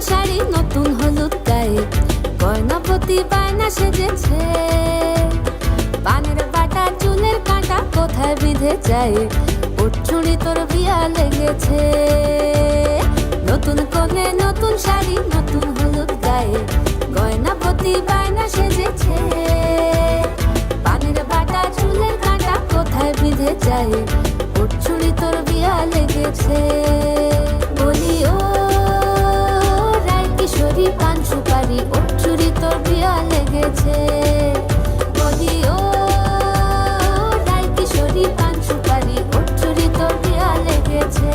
শাড়ি নতুন হলুদ গায়ে, গয়নাপতি বায়না সেজেছে। পানের বাটা চুলের কাঁটা কোথায় বিঁধে যায়, ওর চুড়ি তোর বিয়া লেগেছে। নতুন কোণে নতুন শাড়ি নতুন হলুদ গায়ে, গয়নাপতি বায়না সেজেছে। পানের বাটা চুলের কাঁটা কোথায় বিঁধে যায়, ওর চুড়ি তোর বিয়া লেগেছে। বলি ও রায় কিশোরী পান সুপারি, ওর চুড়ি তোর বিয়া লেগেছে। বলি ও রায় কিশোরী পান সুপারি, ওর চুড়ি তোর বিয়া লেগেছে।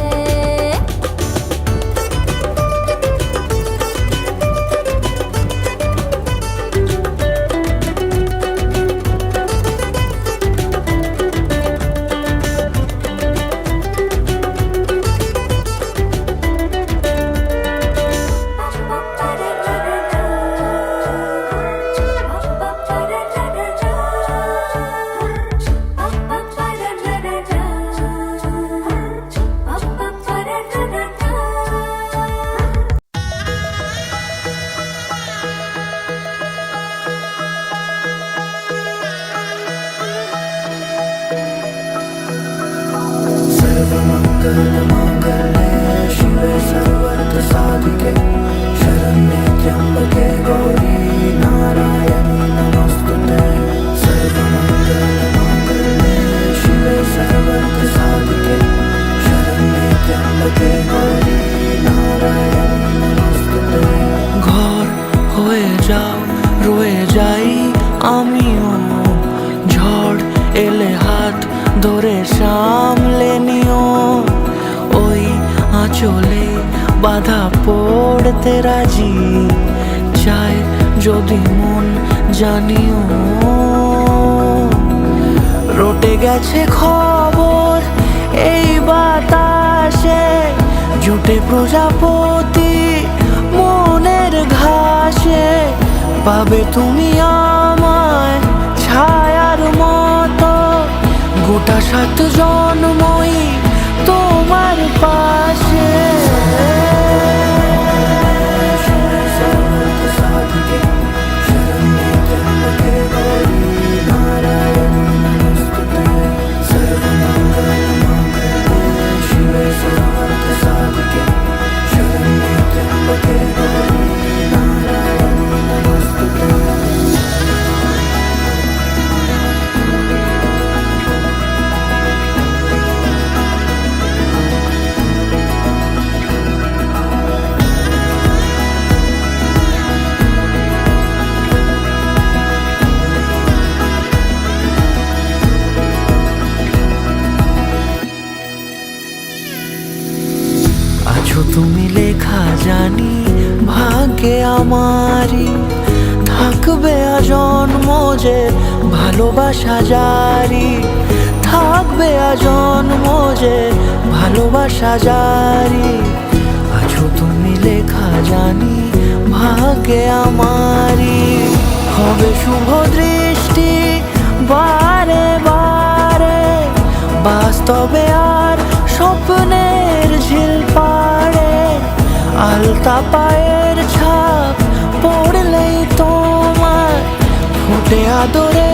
सर्वमङ्गलमाङ्गल्ये शिवे सर्वार्थसाधिके शरण्ये त्र्यम्बके गौरी नारायणी नमोस्तुते। सर्वमङ्गलमाङ्गल्ये शिवे सर्वार्थसाधिके शरण्ये त्र्यम्बके गौरी नारायणी नमोस्तुते। ঘর হয়ে যাও রয়ে যাই আমিও, ঝড় এলে হাত ধরে সামলে নিও। ওই আঁচলে বাধা পড়তে রাজি, চাই যদি মন জানিও। রটে গেছে খবর এই বাতাসে, জুটে প্রজাপতি মনের ঘাসে। পাবে তুমি আমায় ছায়ার মতো, গোটা 7 জন্মই তোমার পাশে। আছো তুমি লেখা জানি ভাগ্যে আমারই, থাকবে আজন্ম যে ভালোবাসা জারি। থাকবে আজন্ম যে ভালোবাসা জারি। আছো তুমি লেখা জানি ভাগ্যে আমারই, হবে শুভ দৃষ্টি বারে বারে। বাস্তবে আর স্বপ্নের ঝিল পাড়ে, আলতা পায়ের ছাপ পড়লেই তোমার ফুটে আদরে